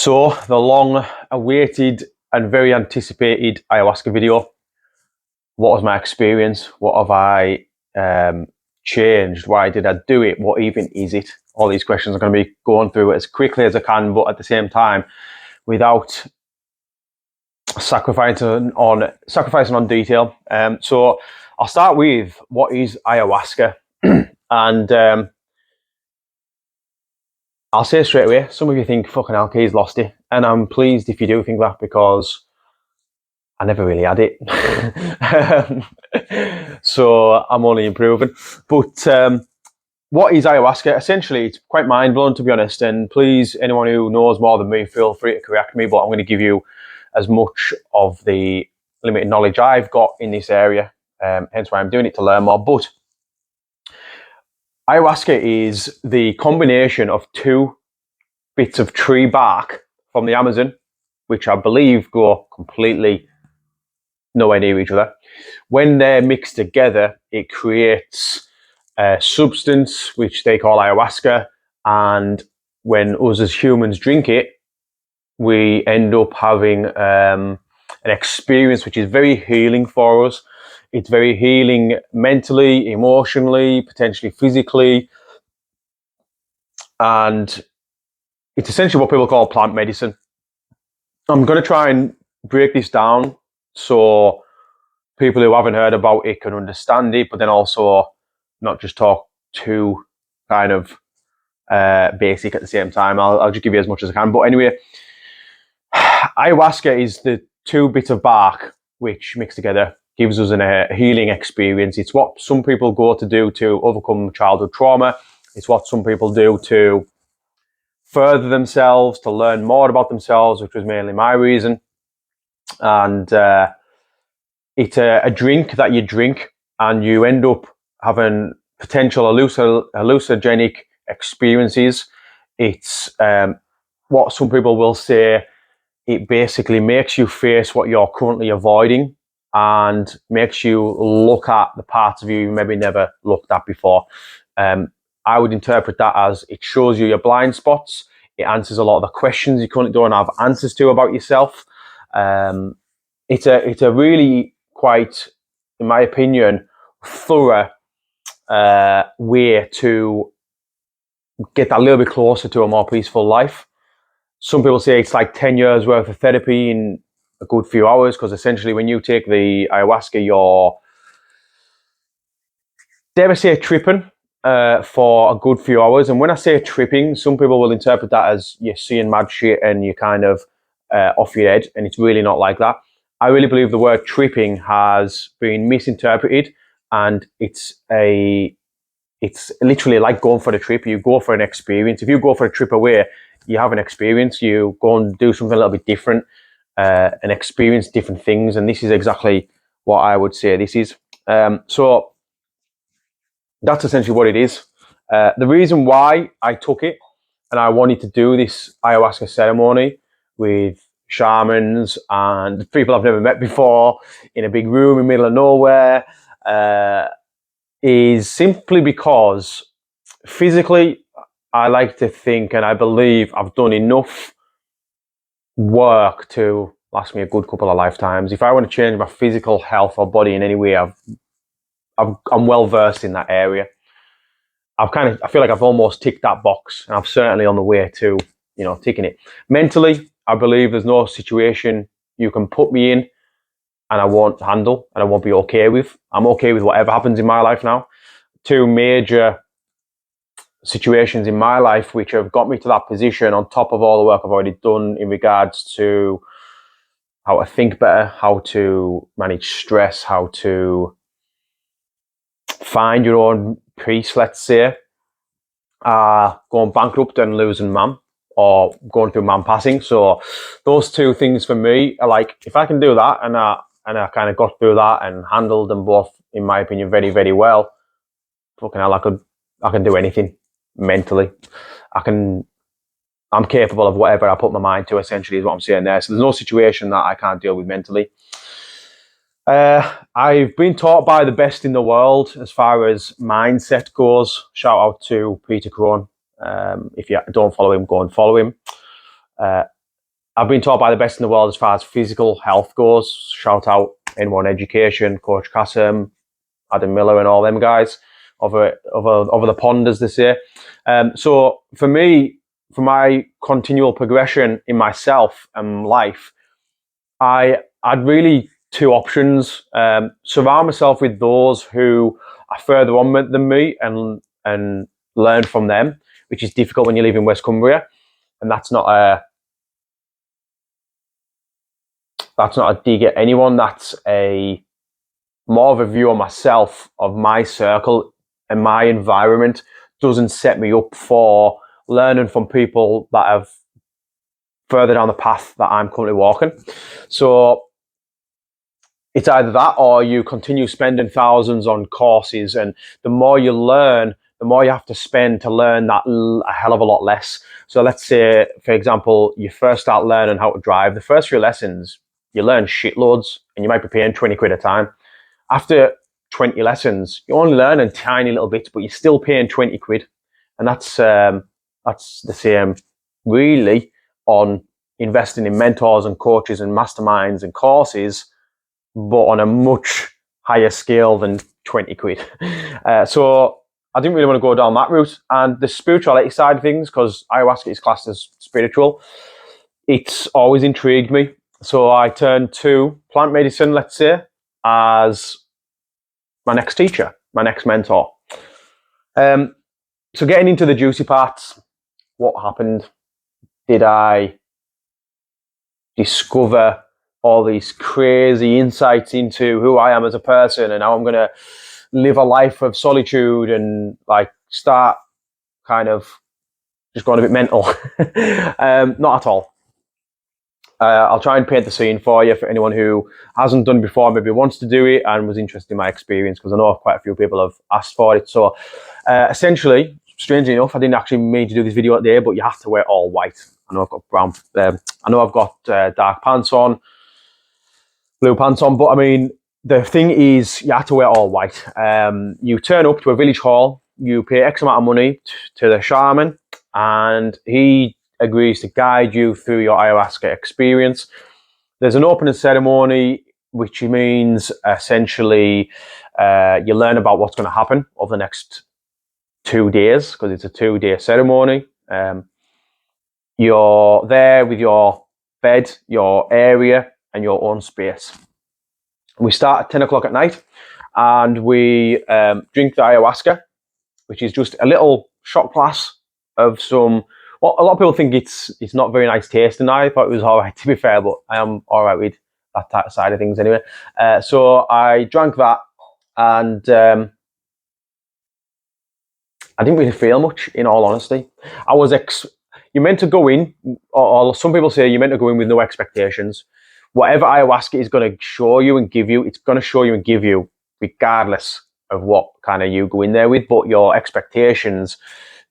So the long awaited and very anticipated ayahuasca video. What was my experience? What have I changed? Why did I do it? What even is it? All these questions I'm going to be going through as quickly as I can, but at the same time, without sacrificing on detail. So I'll start with what is ayahuasca, and I'll say straight away, some of you think, fucking hell, Key's lost it. And I'm pleased if you do think that, because I never really had it. So I'm only improving. But what is ayahuasca? Essentially, it's quite mind-blowing, to be honest. And please, anyone who knows more than me, feel free to correct me. But I'm going to give you as much of the limited knowledge I've got in this area. Hence why I'm doing it, to learn more. But ayahuasca is the combination of two bits of tree bark from the Amazon, which I believe go completely nowhere near each other. When they're mixed together, it creates a substance which they call ayahuasca, and when us as humans drink it, we end up having an experience which is very healing for us. It's very healing mentally, emotionally, potentially physically, and it's essentially what people call plant medicine. I'm going to try and break this down so people who haven't heard about it can understand it, but then also not just talk too kind of basic at the same time. I'll just give you as much as I can. But anyway, ayahuasca is the two bits of bark which mix together, gives us a healing experience. It's what some people go to do to overcome childhood trauma. It's what some people do to further themselves, to learn more about themselves, which was mainly my reason. And it's a drink that you drink, and you end up having potential hallucinogenic experiences. It's what some people will say, it basically makes you face what you're currently avoiding and makes you look at the parts of you you maybe never looked at before. I would interpret that as it shows you your blind spots. It answers a lot of the questions you currently don't have answers to about yourself. It's a really quite, in my opinion, thorough way to get that little bit closer to a more peaceful life. Some people say it's like 10 years worth of therapy in a good few hours, because essentially when you take the ayahuasca, you're, dare I say, tripping for a good few hours. And when I say tripping, some people will interpret that as you're seeing mad shit and you're kind of off your head, and it's really not like that. I really believe the word tripping has been misinterpreted, and it's literally like going for the trip. You go for an experience. If you go for a trip away, you have an experience. You go and do something a little bit different, and experience different things. And this is exactly what I would say this is. So that's essentially what it is. The reason why I took it and I wanted to do this ayahuasca ceremony with shamans and people I've never met before in a big room in the middle of nowhere is simply because physically, I like to think, and I believe I've done enough work to last me a good couple of lifetimes. If I want to change my physical health or body in any way, I'm well versed in that area. I feel like I've almost ticked that box, and I'm certainly on the way to, ticking it. Mentally, I believe there's no situation you can put me in and I won't handle and I won't be okay with. I'm okay with whatever happens in my life now. Two major situations in my life which have got me to that position, on top of all the work I've already done in regards to how to think better, how to manage stress, how to find your own peace, let's say, going bankrupt and losing mum, or going through mum passing. So those two things for me are like, if I can do that, and I kind of got through that and handled them both, in my opinion, very, very well, fucking hell, I can do anything mentally. I'm capable of whatever I put my mind to, essentially, is what I'm saying there. So there's no situation that I can't deal with mentally. I've been taught by the best in the world as far as mindset goes. Shout out to Peter Crone. If you don't follow him, go and follow him. I've been taught by the best in the world as far as physical health goes. Shout out N1 Education, Coach Kasim, Adam Miller, and all them guys over the pond, as they say. So for me, for my continual progression in myself and life, I had really two options: surround myself with those who are further on than me and learn from them, which is difficult when you live in West Cumbria, and that's not a dig at anyone. That's a more of a view on myself, of my circle and my environment doesn't set me up for learning from people that have further down the path that I'm currently walking. So it's either that or you continue spending thousands on courses, and the more you learn, the more you have to spend to learn that a hell of a lot less. So let's say, for example, you first start learning how to drive. The first few lessons, you learn shitloads and you might be paying 20 quid a time. After 20 lessons, you only learn in tiny little bits, but you're still paying 20 quid. And that's the same really on investing in mentors and coaches and masterminds and courses, but on a much higher scale than 20 quid. So I didn't really want to go down that route. And the spirituality side of things, because ayahuasca is classed as spiritual, it's always intrigued me. So I turned to plant medicine, let's say, as my next teacher, my next mentor. So getting into the juicy parts, what happened? Did I discover all these crazy insights into who I am as a person and how I'm going to live a life of solitude and like start kind of just going a bit mental? Not at all. I'll try and paint the scene for you for anyone who hasn't done it before, maybe wants to do it and was interested in my experience, because I know quite a few people have asked for it. So essentially, strangely enough, I didn't actually mean to do this video today, but you have to wear all white. I know I've got brown. I know I've got dark pants on, blue pants on, but I mean, the thing is, you have to wear all white. You turn up to a village hall, you pay X amount of money to the shaman, and he agrees to guide you through your ayahuasca experience. There's an opening ceremony, which means essentially you learn about what's going to happen over the next 2 days, because it's a 2-day ceremony. You're there with your bed, your area, and your own space. We start at 10 o'clock at night, and we drink the ayahuasca, which is just a little shot glass of some. Well, a lot of people think it's not very nice tasting. I thought it was all right, to be fair, but I am all right with that type of side of things anyway. So I drank that, and I didn't really feel much, in all honesty. I was you're meant to go in, or some people say you're meant to go in with no expectations. Whatever ayahuasca is going to show you and give you, it's going to show you and give you, regardless of what kind of you go in there with. But your expectations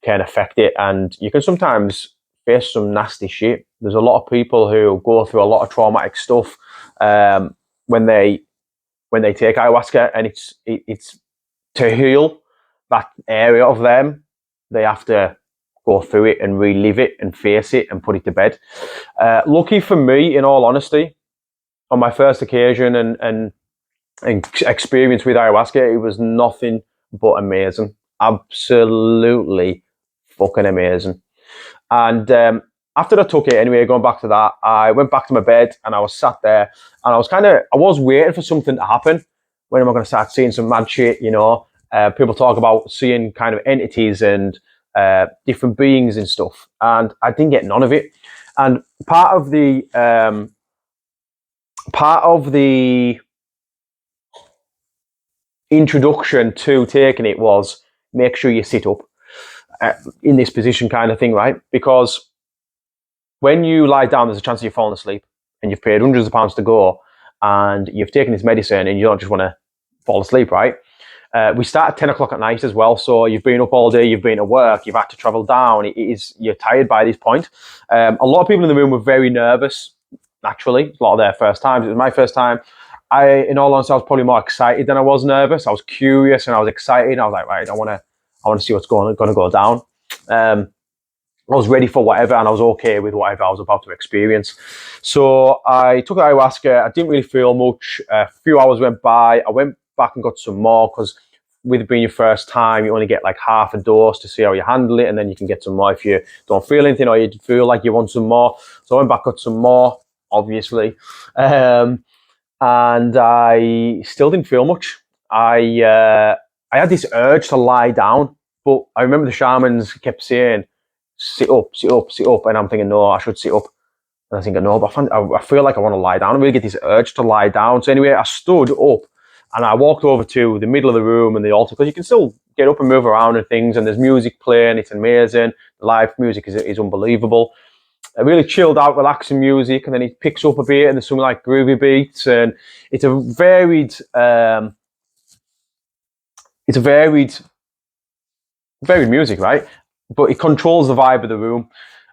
can affect it, and you can sometimes face some nasty shit. There's a lot of people who go through a lot of traumatic stuff when they take ayahuasca, and it's to heal that area of them, they have to go through it and relive it and face it and put it to bed. Lucky for me, in all honesty, on my first occasion and experience with ayahuasca, it was nothing but amazing. Absolutely fucking amazing. And after I took it anyway, going back to that, I went back to my bed and I was sat there and I was waiting for something to happen. When am I going to start seeing some mad shit, you know? People talk about seeing kind of entities and different beings and stuff, and I didn't get none of it. And part of the introduction to taking it was make sure you sit up in this position, kind of thing, right? Because when you lie down, there's a chance of you falling asleep, and you've paid hundreds of pounds to go, and you've taken this medicine, and you don't just want to fall asleep, right? We start at 10 o'clock at night as well, so you've been up all day, you've been to work, you've had to travel down. You're tired by this point. A lot of people in the room were very nervous, naturally. A lot of their first times. It was my first time. In all honesty, I was probably more excited than I was nervous. I was curious and I was excited. I was like, right, I want to see what's going to go down. I was ready for whatever, and I was okay with whatever I was about to experience. So I took ayahuasca. I didn't really feel much. A few hours went by. I went back and got some more, because with it being your first time, you only get like half a dose to see how you handle it, and then you can get some more if you don't feel anything or you feel like you want some more. So I went back, got some more, obviously, and I still didn't feel much. I had this urge to lie down, but I remember the shamans kept saying, sit up, sit up, sit up. And I'm thinking, no, I should sit up. And I think, no, but I feel like I want to lie down. I really get this urge to lie down. So anyway, I stood up and I walked over to the middle of the room and the altar, because you can still get up and move around and things. And there's music playing. It's amazing. The live music is unbelievable. I really chilled out, relaxing music. And then it picks up a bit and there's some like groovy beats. And it's a varied, varied music, right? But it controls the vibe of the room,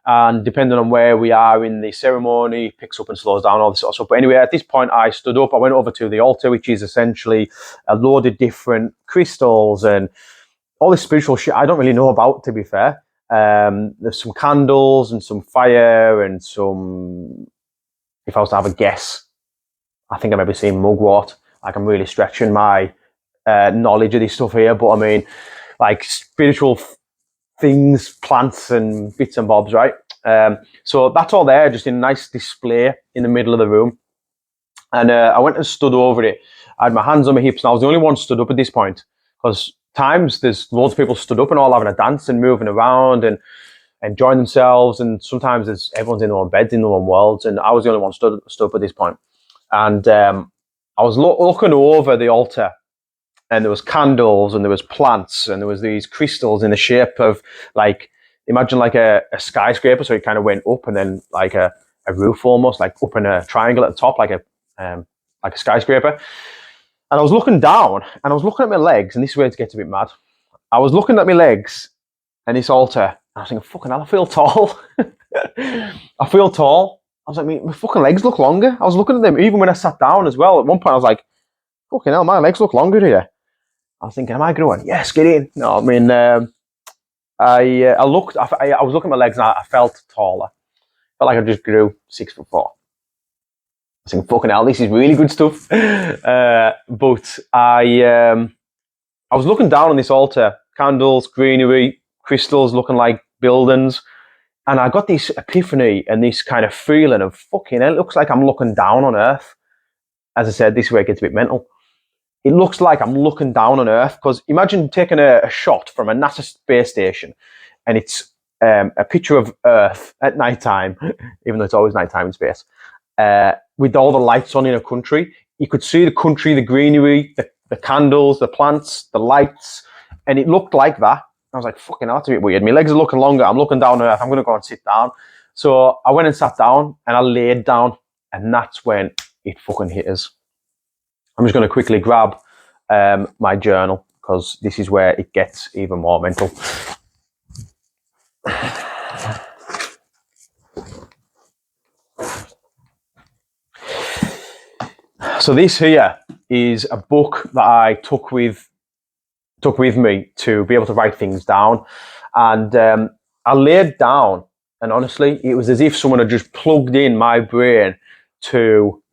and depending on where we are in the ceremony, it picks up and slows down, all this sort of stuff. But anyway, at this point, I stood up. I went over to the altar, which is essentially a load of different crystals and all this spiritual shit I don't really know about, to be fair. There's some candles and some fire and some, if I was to have a guess, I think I've ever seen mugwort. Like, I'm really stretching my knowledge of this stuff here, but I mean, like spiritual things, plants and bits and bobs, right? So that's all there, just in a nice display in the middle of the room. And I went and stood over it. I had my hands on my hips, and I was the only one stood up at this point, because times there's loads of people stood up and all having a dance and moving around and enjoying themselves, and sometimes there's everyone's in their own beds, in their own worlds, and I was the only one stood up at this point. And I was looking over the altar, and there was candles and there was plants and there was these crystals in the shape of, like, imagine like a skyscraper. So it kind of went up and then like a roof, almost like up in a triangle at the top, like a skyscraper. And I was looking down and I was looking at my legs, and this is where it gets a bit mad. I was looking at my legs and this altar, and I was thinking, fucking hell, I feel tall. I feel tall. I was like, my fucking legs look longer. I was looking at them even when I sat down as well. At one point I was like, fucking hell, my legs look longer here. I was thinking, am I growing? Yes, get in. No, I mean, I looked. I was looking at my legs, and I felt taller. I felt like I just grew 6'4". I was thinking, fucking hell, this is really good stuff. But I was looking down on this altar, candles, greenery, crystals, looking like buildings, and I got this epiphany and this kind of feeling of, fucking hell, it looks like I'm looking down on Earth. As I said, this is where it gets a bit mental. It looks like I'm looking down on Earth, because imagine taking a shot from a NASA space station, and it's a picture of Earth at nighttime, even though it's always nighttime in space, with all the lights on in a country. You could see the country, the greenery, the candles, the plants, the lights, and it looked like that. I was like, fucking hell, that's a bit weird. My legs are looking longer. I'm looking down on Earth. I'm going to go and sit down. So I went and sat down, and I laid down, and that's when it fucking hit us. I'm just going to quickly grab my journal, because this is where it gets even more mental. So this here is a book that I took with me to be able to write things down. And I laid down, and honestly, it was as if someone had just plugged in my brain to,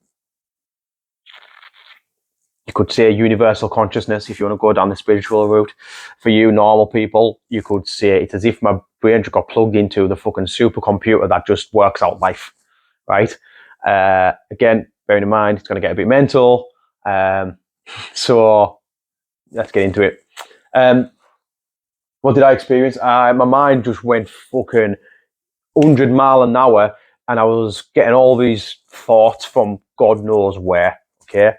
you could say, universal consciousness, if you want to go down the spiritual route. For you normal people, you could say it's as if my brain just got plugged into the fucking supercomputer that just works out life, right? Again, bearing in mind, it's going to get a bit mental. So let's get into it. What did I experience? My mind just went fucking 100 miles an hour, and I was getting all these thoughts from God knows where, okay?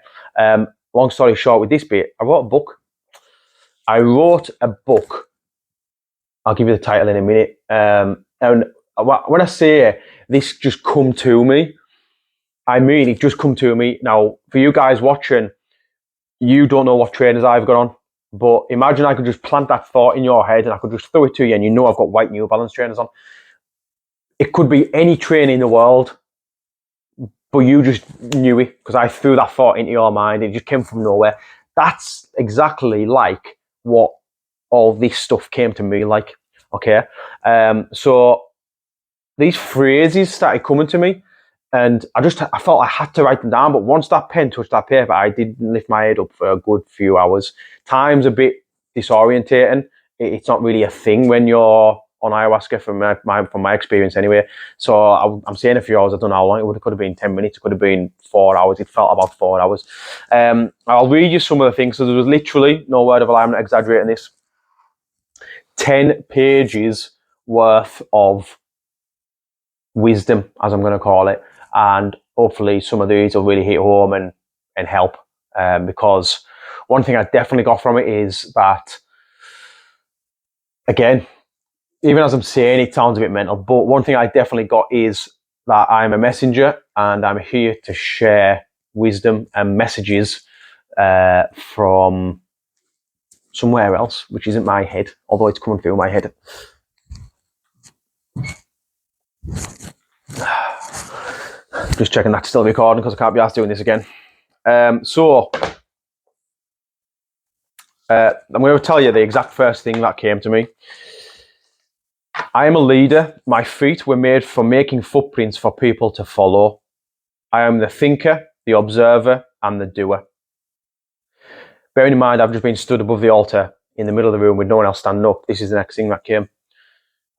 Long story short, with this bit, I wrote a book. I'll give you the title in a minute. And when I say this just come to me, I mean it just come to me. Now, for you guys watching, you don't know what trainers I've got on, but imagine I could just plant that thought in your head and I could just throw it to you, and you know I've got white New Balance trainers on. It could be any trainer in the world, but you just knew it because I threw that thought into your mind. It just came from nowhere. That's exactly like what all this stuff came to me like. Okay, so these phrases started coming to me, and I felt I had to write them down. But once that pen touched that paper, I didn't lift my head up for a good few hours. Time's a bit disorientating. It's not really a thing when you're on ayahuasca, from my experience anyway. So I'm saying a few hours. I don't know how long. It could have been 10 minutes. It could have been 4 hours. It felt about 4 hours. I'll read you some of the things. So there was literally, no word of a lie, I'm not exaggerating this, 10 pages worth of wisdom, as I'm going to call it. And hopefully some of these will really hit home and help. Because one thing I definitely got from it is that, again, even as I'm saying, it sounds a bit mental, but one thing I definitely got is that I'm a messenger and I'm here to share wisdom and messages from somewhere else, which isn't my head, although it's coming through my head. Just checking that's still recording because I can't be asked doing this again. So I'm going to tell you the exact first thing that came to me. I am a leader. My feet were made for making footprints for people to follow. I am the thinker, the observer, and the doer. Bearing in mind, I've just been stood above the altar in the middle of the room with no one else standing up. This is the next thing that came.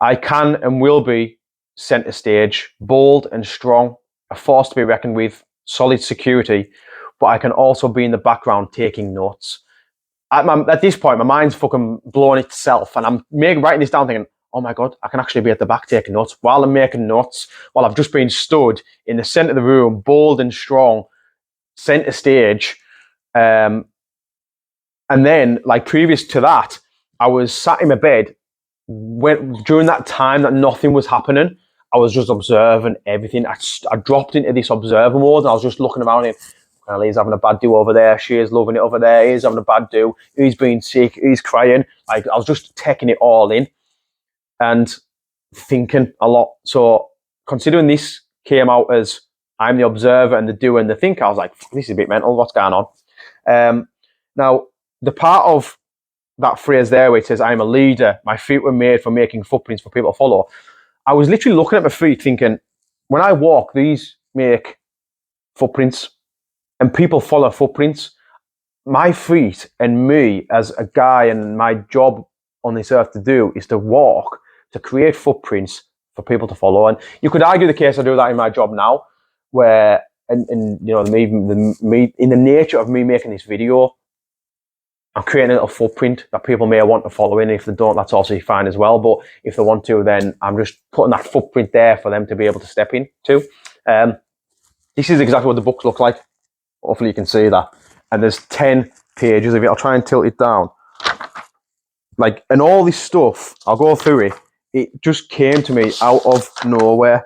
I can and will be centre stage, bold and strong, a force to be reckoned with, solid security, but I can also be in the background taking notes. At this point, my mind's fucking blowing itself, and I'm writing this down thinking, oh my God, I can actually be at the back taking notes while I'm making notes, while I've just been stood in the centre of the room, bold and strong, centre stage. And then, like previous to that, I was sat in my bed during that time that nothing was happening. I was just observing everything. I dropped into this observer mode, and I was just looking around and, well, he's having a bad do over there. She is loving it over there. He's having a bad do. He's being sick. He's crying. Like, I was just taking it all in and thinking a lot. So considering this came out as I'm the observer and the doer and the thinker, I was like, this is a bit mental. What's going on? Now, the part of that phrase there where it says, I'm a leader, my feet were made for making footprints for people to follow. I was literally looking at my feet thinking, when I walk, these make footprints and people follow footprints. My feet and me as a guy, and my job on this earth to do is to walk, to create footprints for people to follow. And you could argue the case I do that in my job now, where, and you know, me in the nature of me making this video, I'm creating a little footprint that people may want to follow in. If they don't, that's also fine as well. But if they want to, then I'm just putting that footprint there for them to be able to step in to. This is exactly what the books look like. Hopefully you can see that. And there's 10 pages of it. I'll try and tilt it down. Like, and all this stuff, I'll go through it. It just came to me out of nowhere.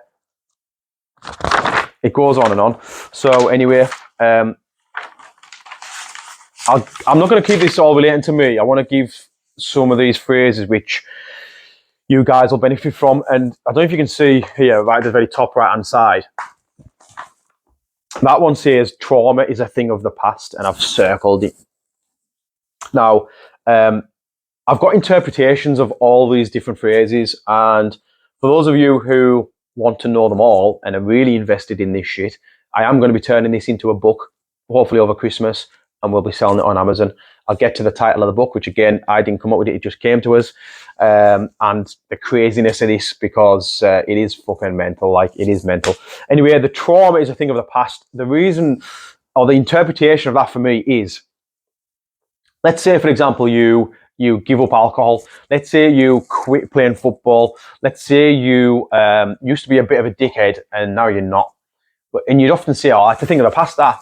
It goes on and on. So anyway, I'm not going to keep this all relating to me. I want to give some of these phrases which you guys will benefit from. And I don't know if you can see here, right at the very top right-hand side. That one says trauma is a thing of the past, and I've circled it. Now, I've got interpretations of all these different phrases, and for those of you who want to know them all and are really invested in this shit, I am going to be turning this into a book, hopefully over Christmas, and we'll be selling it on Amazon. I'll get to the title of the book, which again, I didn't come up with it, it just came to us. And the craziness of this, because it is fucking mental, like it is mental. Anyway, the trauma is a thing of the past. The reason, or the interpretation of that for me is, let's say, for example, you give up alcohol. Let's say you quit playing football. Let's say you used to be a bit of a dickhead and now you're not. And you'd often say, oh, I have to think of the past that.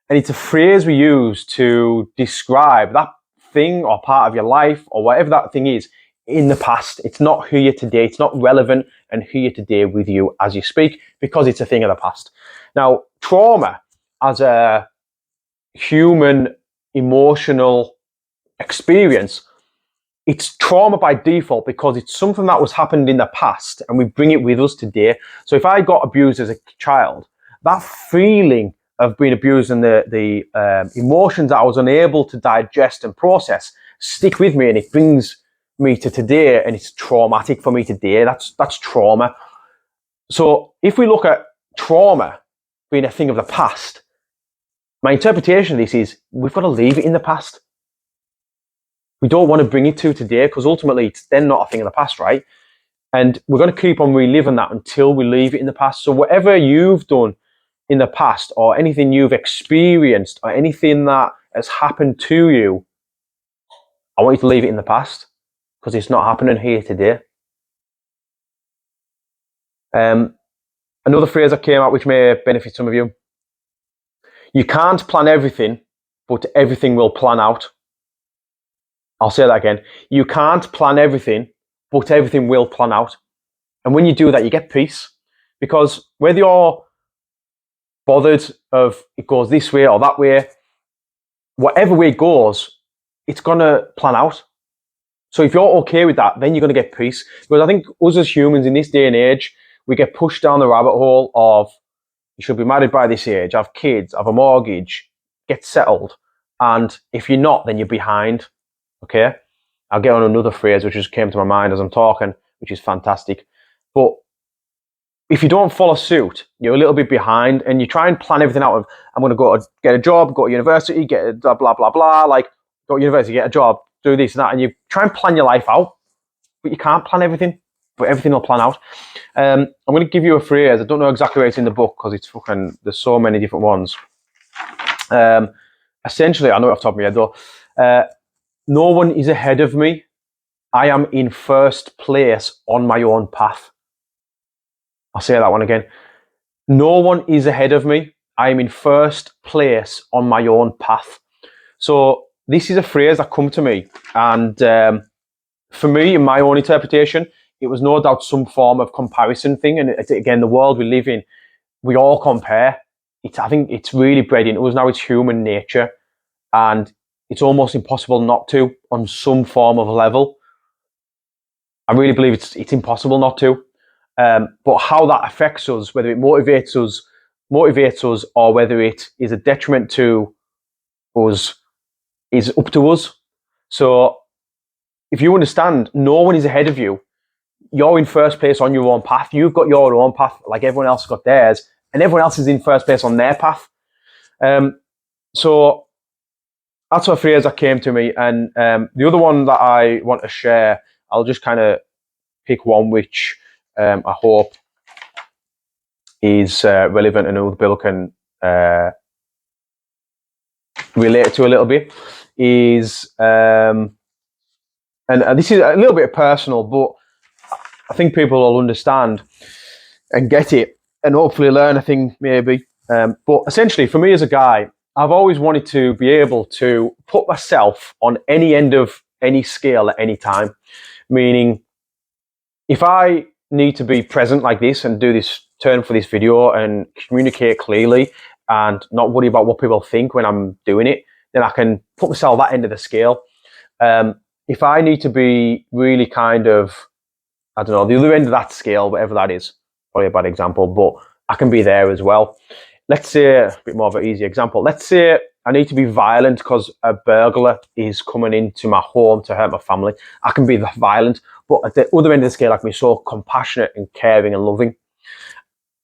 And it's a phrase we use to describe that thing or part of your life or whatever that thing is in the past. It's not here today. It's not relevant and here today with you as you speak, because it's a thing of the past. Now, trauma as a human emotional experience, it's trauma by default because it's something that was happened in the past and we bring it with us today. So if I got abused as a child, that feeling of being abused and the emotions that I was unable to digest and process stick with me, and it brings me to today, and it's traumatic for me today. That's trauma. So if we look at trauma being a thing of the past, my interpretation of this is we've got to leave it in the past. We don't want to bring it to today because ultimately it's then not a thing of the past, right? And we're going to keep on reliving that until we leave it in the past. So whatever you've done in the past or anything you've experienced or anything that has happened to you, I want you to leave it in the past because it's not happening here today. Another phrase that came out which may benefit some of you. You can't plan everything, but everything will plan out. I'll say that again. You can't plan everything, but everything will plan out. And when you do that, you get peace. Because whether you're bothered of it goes this way or that way, whatever way it goes, it's going to plan out. So if you're okay with that, then you're going to get peace. Because I think us as humans in this day and age, we get pushed down the rabbit hole of you should be married by this age, have kids, have a mortgage, get settled. And if you're not, then you're behind. Okay? I'll get on another phrase which just came to my mind as I'm talking, which is fantastic. But if you don't follow suit, you're a little bit behind and you try and plan everything out of, I'm going to go get a job, go to university, get a blah, blah, blah, blah, like go to university, get a job, do this and that. And you try and plan your life out, but you can't plan everything, but everything will plan out. I'm going to give you a phrase. I don't know exactly where it's in the book because it's fucking, there's so many different ones. Essentially, I know it off the top of my head though. No one is ahead of me. I am in first place on my own path. I'll say that one again. No one is ahead of me. I am in first place on my own path. So this is a phrase that come to me. And for me, in my own interpretation, it was no doubt some form of comparison thing. And again, the world we live in, we all compare. I think it's really bred into us now. It's human nature. And it's almost impossible not to on some form of level. I really believe it's impossible not to. But how that affects us, whether it motivates us, or whether it is a detriment to us, is up to us. So if you understand, no one is ahead of you. You're in first place on your own path. You've got your own path, like everyone else got theirs, and everyone else is in first place on their path. So that's a phrase that came to me. And the other one that I want to share, I'll just kind of pick one which I hope is relevant and other people can relate to a little bit. Is and this is a little bit personal, but I think people will understand and get it and hopefully learn a thing maybe. But essentially, for me as a guy, I've always wanted to be able to put myself on any end of any scale at any time. Meaning, if I need to be present like this and do this turn for this video and communicate clearly and not worry about what people think when I'm doing it, then I can put myself that end of the scale. If I need to be really kind of, I don't know, the other end of that scale, whatever that is, probably a bad example, but I can be there as well. Let's say, a bit more of an easy example, let's say I need to be violent because a burglar is coming into my home to hurt my family. I can be violent, but at the other end of the scale, I can be so compassionate and caring and loving.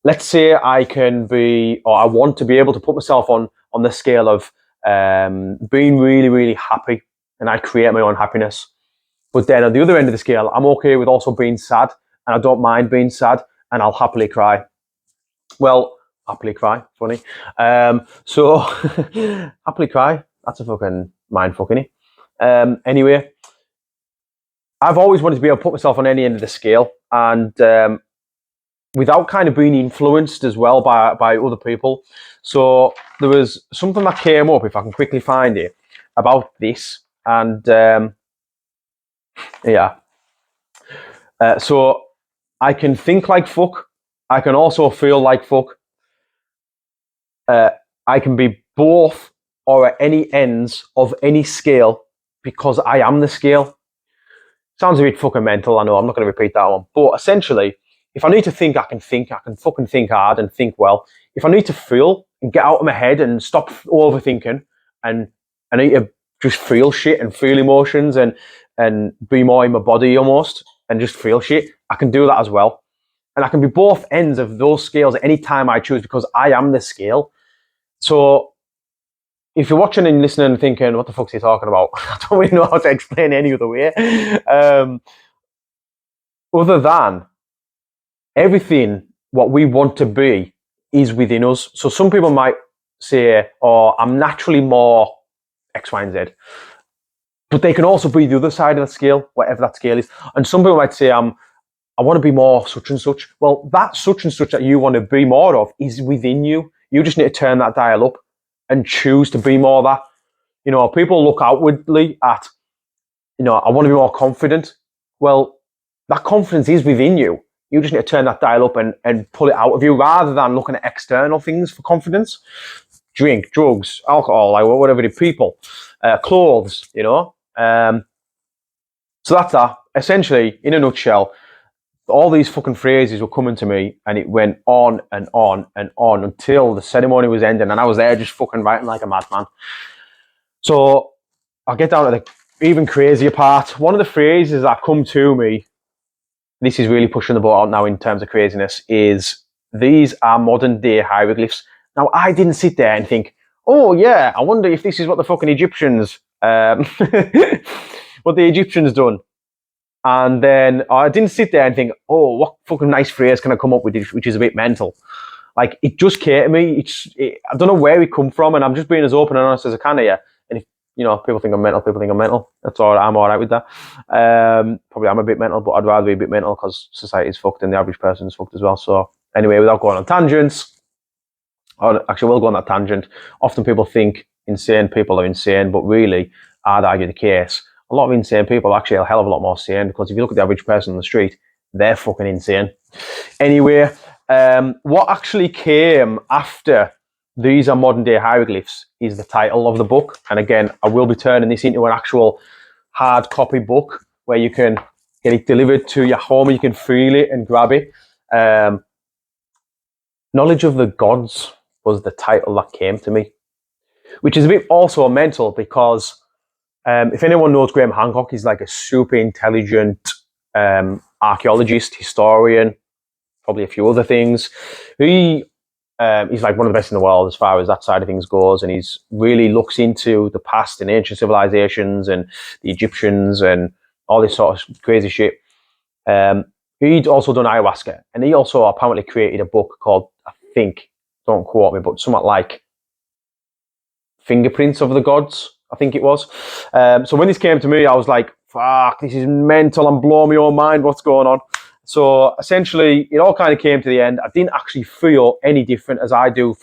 Let's say I can be, or I want to be able to put myself on the scale of being really, really happy, and I create my own happiness. But then at the other end of the scale, I'm okay with also being sad, and I don't mind being sad, and I'll happily cry. Well, happily cry, funny. So happily cry, that's a fucking mind fucking. Anyway, I've always wanted to be able to put myself on any end of the scale, and without kind of being influenced as well by other people. So there was something that came up, if I can quickly find it, about this. And yeah. So I can think like fuck. I can also feel like fuck. I can be both or at any ends of any scale because I am the scale. Sounds a bit fucking mental, I know, I'm not going to repeat that one. But essentially, if I need to think, I can fucking think hard and think well. If I need to feel and get out of my head and stop overthinking and I need to just feel shit and feel emotions and be more in my body almost and just feel shit, I can do that as well. And I can be both ends of those scales at any time I choose because I am the scale. So if you're watching and listening and thinking, what the fuck's he talking about? I don't really know how to explain any other way. Other than everything, what we want to be is within us. So some people might say, oh, I'm naturally more X, Y, and Z. But they can also be the other side of the scale, whatever that scale is. And some people might say, I want to be more such and such. Well, that such and such that you want to be more of is within you. You just need to turn that dial up and choose to be more of that. You know, people look outwardly at, you know, I want to be more confident. Well, that confidence is within you. You just need to turn that dial up and pull it out of you rather than looking at external things for confidence. Drink, drugs, alcohol, like whatever it is, people, clothes, you know. So that's that. Essentially, in a nutshell, all these fucking phrases were coming to me and it went on and on and on until the ceremony was ending and I was there just fucking writing like a madman. So I'll get down to the even crazier part. One of the phrases that come to me, this is really pushing the boat out now in terms of craziness, is these are modern day hieroglyphs. Now, I didn't sit there and think, oh yeah, I wonder if this is what the fucking Egyptians, what the Egyptians done. And then I didn't sit there and think, oh, what fucking nice phrase can I come up with, which is a bit mental. Like, it just came to me. I don't know where it come from, and I'm just being as open and honest as I can here. And if, you know, people think I'm mental, people think I'm mental. That's all. I'm all right with that. Probably I'm a bit mental, but I'd rather be a bit mental because society's fucked and the average person's fucked as well. So anyway, without going on tangents, or actually we'll go on that tangent. Often people think insane people are insane, but really, I'd argue the case. A lot of insane people are actually a hell of a lot more sane because if you look at the average person on the street, they're fucking insane. Anyway, what actually came after these are modern day hieroglyphs is the title of the book. And again, I will be turning this into an actual hard copy book where you can get it delivered to your home, you can feel it and grab it. Knowledge of the Gods was the title that came to me, which is a bit also mental because if anyone knows Graham Hancock, he's like a super intelligent archaeologist, historian, probably a few other things. He's like one of the best in the world as far as that side of things goes, and he's really looks into the past and ancient civilizations and the Egyptians and all this sort of crazy shit. He'd also done ayahuasca, and he also apparently created a book called, I think, don't quote me, but somewhat like Fingerprints of the Gods, I think it was. So when this came to me, I was like, fuck, this is mental. I'm blowing my own mind. What's going on? So essentially, it all kind of came to the end. I didn't actually feel any different as I do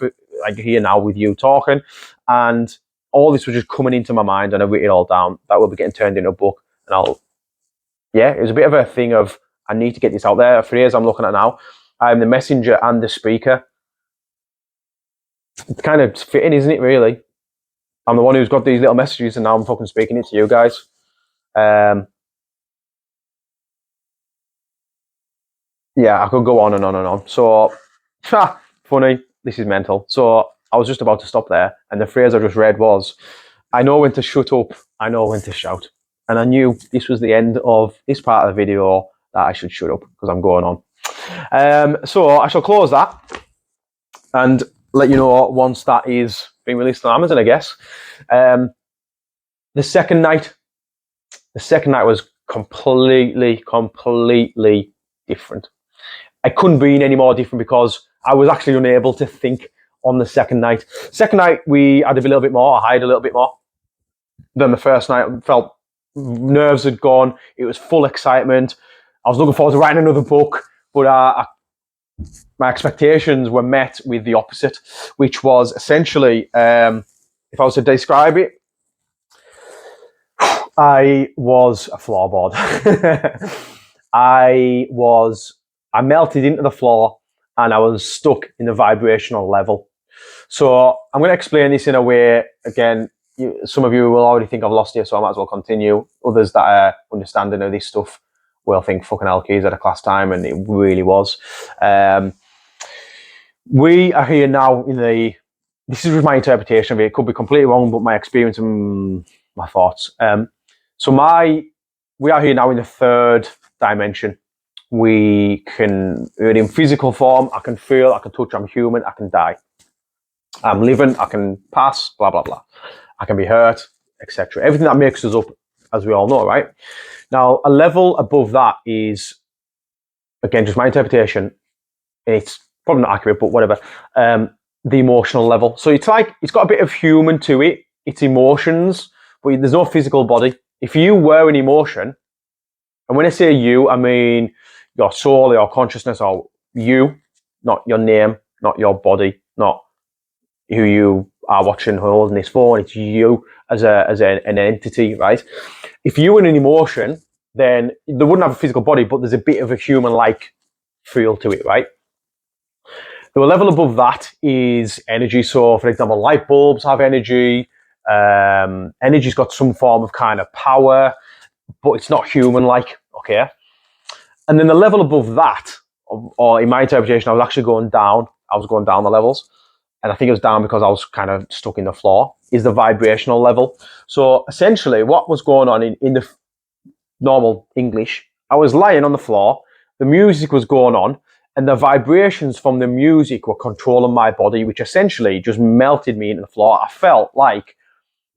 like here now with you talking. And all this was just coming into my mind and I wrote it all down. That will be getting turned into a book. And it was a bit of a thing of, I need to get this out there. A phrase I'm looking at now. I'm the messenger and the speaker. It's kind of fitting, isn't it, really? I'm the one who's got these little messages and now I'm fucking speaking it to you guys. Yeah, I could go on and on and on. So, funny, this is mental. So I was just about to stop there. And the phrase I just read was, I know when to shut up, I know when to shout. And I knew this was the end of this part of the video that I should shut up because I'm going on. So I shall close that and let you know once that is being released on Amazon, I guess. The second night was completely different. I couldn't be any more different because I was actually unable to think on the second night. Second night, we had a little bit more, I hid a little bit more than the first night. I felt nerves had gone. It was full excitement. I was looking forward to writing another book, but my expectations were met with the opposite, which was essentially, if I was to describe it, I was a floorboard. I melted into the floor and I was stuck in the vibrational level. So I'm going to explain this in a way, again, some of you will already think I've lost you, so I might as well continue. Others that are understanding of this stuff will think fucking hell, keys at a class time, and it really was. We are here now this is my interpretation of it. It could be completely wrong, but my experience and my thoughts. So we are here now in the third dimension, we can, in physical form, I can feel, I can touch, I'm human, I can die. I'm living, I can pass, blah, blah, blah. I can be hurt, etc. Everything that makes us up, as we all know, right? Now, a level above that is, again, just my interpretation. It's probably not accurate, but whatever. The emotional level. So it's like, it's got a bit of human to it. It's emotions, but there's no physical body. If you were an emotion, and when I say you, I mean your soul, your consciousness, or you, not your name, not your body, not who you are watching, holding this phone. It's you as an entity, right? If you were an emotion, then they wouldn't have a physical body, but there's a bit of a human-like feel to it, right? The level above that is energy. So, for example, light bulbs have energy. Energy's got some form of kind of power, but it's not human-like, okay? And then the level above that, or in my interpretation, I was actually going down. I was going down the levels. And I think it was down because I was kind of stuck in the floor, is the vibrational level. So essentially what was going on in the normal English, I was lying on the floor, the music was going on, and the vibrations from the music were controlling my body, which essentially just melted me into the floor. I felt like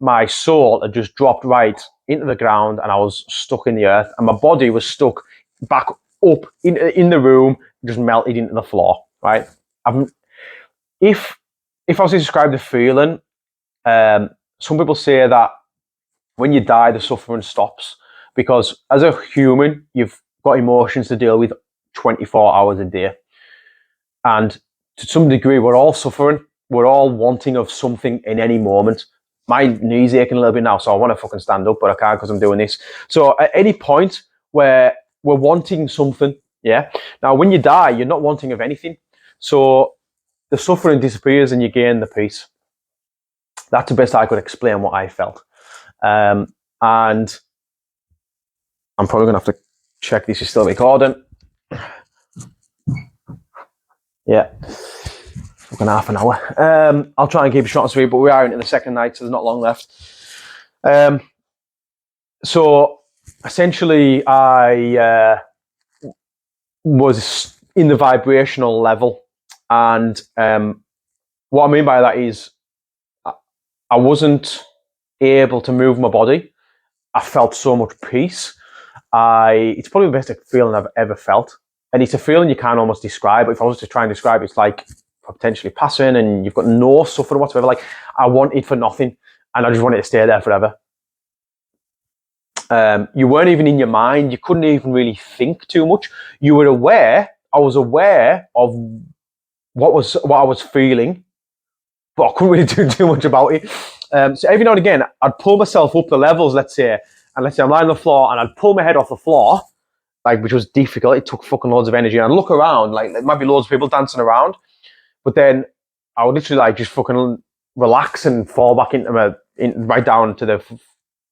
my soul had just dropped right into the ground and I was stuck in the earth, and my body was stuck back up in the room, just melted into the floor, right? If I was to describe the feeling, some people say that when you die, the suffering stops, because as a human, you've got emotions to deal with 24 hours a day. And to some degree, we're all suffering. We're all wanting of something in any moment. My knee's aching a little bit now, so I want to fucking stand up, but I can't because I'm doing this. So at any point where we're wanting something, yeah. Now, when you die, you're not wanting of anything. So the suffering disappears and you gain the peace. That's the best I could explain what I felt. And I'm probably going to have to check this is still recording. Yeah. Fucking half an hour. I'll try and keep it short and sweet, but we are into the second night, so there's not long left. So essentially, I was in the vibrational level. And what I mean by that is I wasn't able to move my body. I felt so much peace. It's probably the best feeling I've ever felt. And it's a feeling you can't almost describe. If I was to try and describe it, it's like potentially passing and you've got no suffering whatsoever. Like, I wanted for nothing and I just wanted to stay there forever. You weren't even in your mind. You couldn't even really think too much. You were aware. I was aware of what I was feeling, but I couldn't really do too much about it. So every now and again, I'd pull myself up the levels, let's say, and let's say I'm lying on the floor and I'd pull my head off the floor, like, which was difficult. It took fucking loads of energy. And I'd look around, like there might be loads of people dancing around, but then I would literally like just fucking relax and fall back right down to the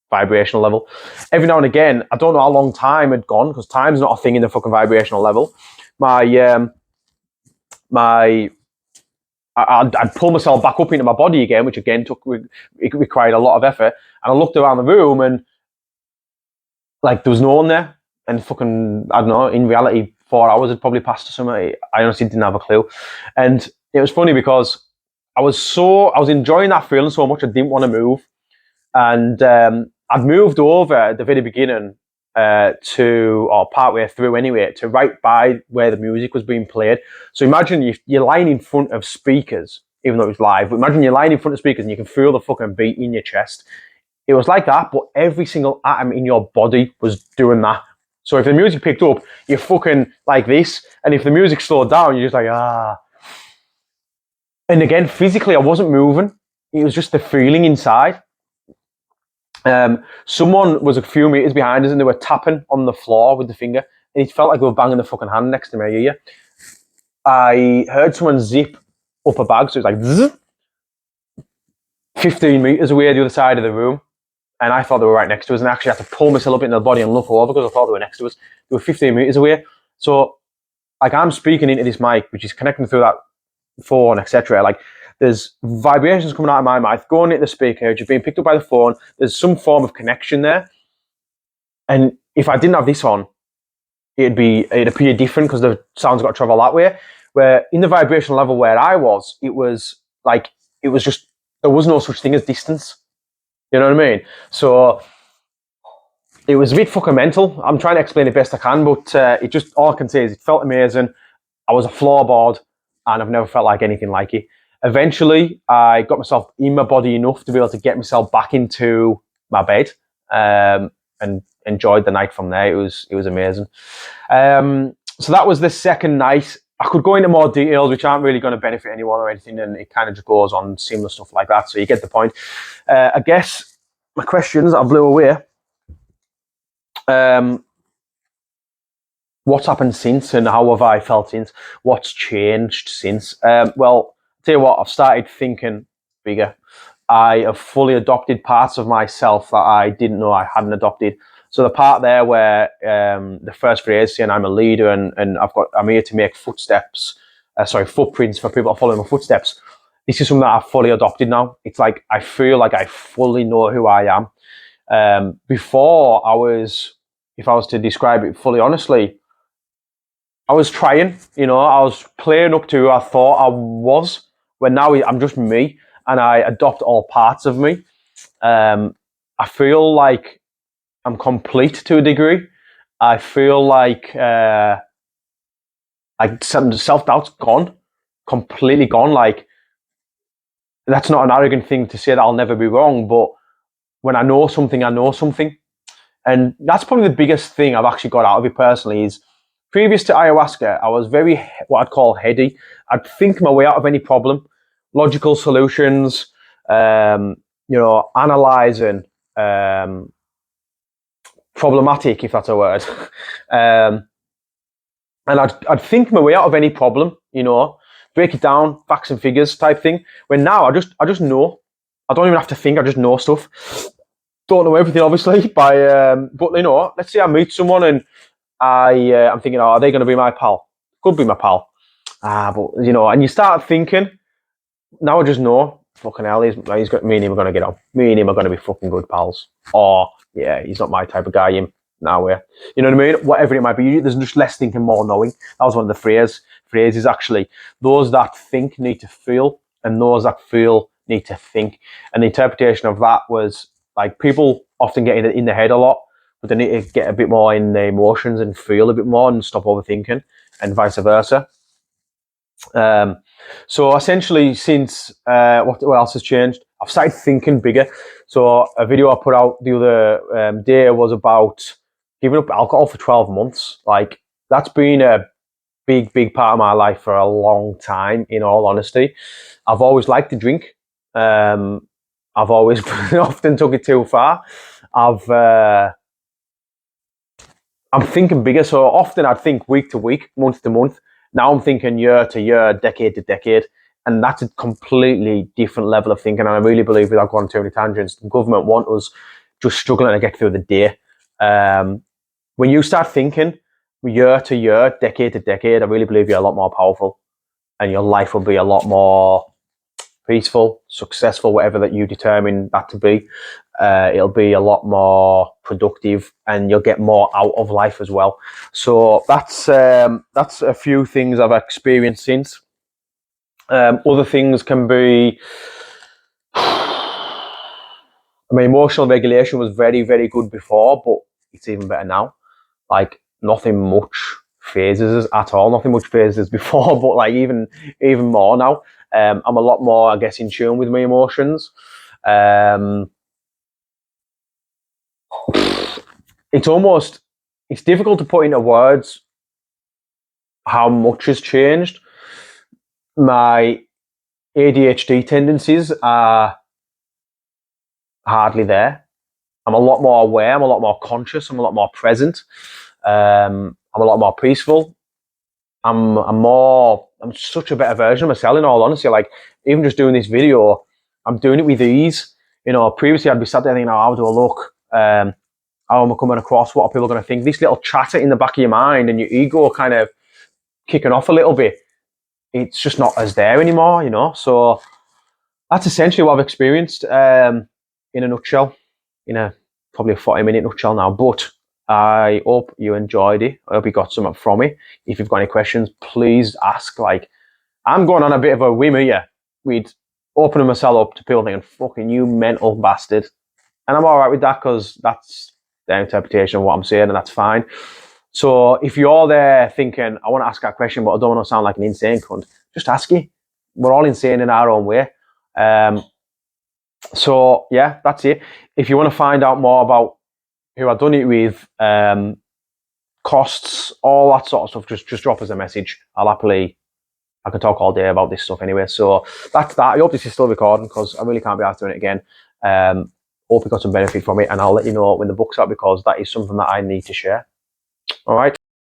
vibrational level. Every now and again, I don't know how long time had gone, because time's not a thing in the fucking vibrational level. I'd pull myself back up into my body again, which again it required a lot of effort. And I looked around the room and like there was no one there. And fucking, I don't know, in reality, 4 hours had probably passed or something. I honestly didn't have a clue. And it was funny because I was enjoying that feeling so much I didn't want to move. And I'd moved over at the very beginning or partway through anyway, to right by where the music was being played. So imagine you're lying in front of speakers, even though it was live, but imagine you're lying in front of speakers and you can feel the fucking beat in your chest. It was like that, but every single atom in your body was doing that. So if the music picked up, you're fucking like this, and if the music slowed down, you're just like, ah. And again, physically, I wasn't moving. It was just the feeling inside. Someone was a few meters behind us and they were tapping on the floor with the finger, and it felt like they were banging the fucking hand next to me. I heard someone zip up a bag, so it was like zzz, 15 meters away the other side of the room, and I thought they were right next to us, and I actually had to pull myself up into the body and look over because I thought they were next to us. They were 15 meters away. So like, I'm speaking into this mic, which is connecting through that phone, etc. Like, there's vibrations coming out of my mouth, going into the speaker, just being picked up by the phone. There's some form of connection there. And if I didn't have this on, it'd appear different because the sound's got to travel that way. Where in the vibrational level where I was, it was just, there was no such thing as distance. You know what I mean? So it was a bit fucking mental. I'm trying to explain it best I can, but it just, all I can say is it felt amazing. I was a floorboard, and I've never felt like anything like it. Eventually, I got myself in my body enough to be able to get myself back into my bed, and enjoyed the night from there. It was amazing. So that was the second night. I could go into more details, which aren't really going to benefit anyone or anything, and it kind of just goes on similar stuff like that. So you get the point. I guess my questions I blew away. What's happened since, and how have I felt since? What's changed since? Well, I'll tell you what, I've started thinking bigger. I have fully adopted parts of myself that I didn't know I hadn't adopted. So the part there where the first phrase saying I'm a leader and I'm here to make footprints for people to follow my footsteps. This is something that I've fully adopted now. It's like I feel like I fully know who I am. Before if I was to describe it fully honestly, I was trying, I was playing up to who I thought I was, when now I'm just me and I adopt all parts of me. I feel like I'm complete to a degree. I feel like self-doubt's gone, completely gone. Like, that's not an arrogant thing to say that I'll never be wrong, but when I know something, I know something. And that's probably the biggest thing I've actually got out of it personally is, previous to ayahuasca, I was very, what I'd call heady. I'd think my way out of any problem, logical solutions, analysing, problematic, if that's a word. And I'd think my way out of any problem, break it down, facts and figures type thing. When now I just know. I don't even have to think, I just know stuff. Don't know everything, obviously, but let's say I meet someone and I'm thinking, are they going to be my pal? Could be my pal. But and you start thinking, now I just know, fucking hell, me and him are going to get on. Me and him are going to be fucking good pals. Or, yeah, he's not my type of guy, him. Now we're, you know what I mean? Whatever it might be, there's just less thinking, more knowing. That was one of the phrases, actually. Those that think need to feel, and those that feel need to think. And the interpretation of that was, like, people often get in their head a lot, but they need to get a bit more in their emotions and feel a bit more and stop overthinking, and vice versa. So essentially, since what else has changed? I've started thinking bigger. So a video I put out the other day was about giving up alcohol for 12 months. Like, that's been a big part of my life for a long time, in all honesty. I've always liked to drink. I've always often took it too far. I'm thinking bigger. So often I'd think week to week, month to month. Now I'm thinking year to year, decade to decade. And that's a completely different level of thinking. And I really believe, without going too many tangents, the government want us just struggling to get through the day. When you start thinking year to year, decade to decade, I really believe you're a lot more powerful, and your life will be a lot more peaceful, successful, whatever that you determine that to be. It'll be a lot more productive, and you'll get more out of life as well. So that's a few things I've experienced since. Other things can be, emotional regulation was very, very good before, but it's even better now. Like, nothing much phases at all. Nothing much phases before, but like even more now. I'm a lot more, I guess, in tune with my emotions. It's difficult to put into words how much has changed. My ADHD tendencies are hardly there. I'm a lot more aware. I'm a lot more conscious. I'm a lot more present. I'm a lot more peaceful. I'm such a better version of myself, in all honesty. Like, even just doing this video, I'm doing it with ease. Previously I'd be sat there thinking, how do I look? How am I coming across? What are people going to think? This little chatter in the back of your mind and your ego kind of kicking off a little bit. It's just not as there anymore, So that's essentially what I've experienced in a nutshell, in a probably a 40-minute nutshell now. But I hope you enjoyed it. I hope you got something from it. If you've got any questions, please ask. Like, I'm going on a bit of a whim here. We'd opening myself up to people thinking, fucking you mental bastard. And I'm all right with that because that's their interpretation of what I'm saying, and that's fine. So if you're there thinking, I want to ask that question, but I don't want to sound like an insane cunt, just ask it. We're all insane in our own way. So yeah, that's it. If you want to find out more about who I've done it with, costs, all that sort of stuff, just drop us a message. I can talk all day about this stuff anyway. So that's that. I hope this is still recording because I really can't be after doing it again. Hope you got some benefit from it, and I'll let you know when the book's out because that is something that I need to share. All right.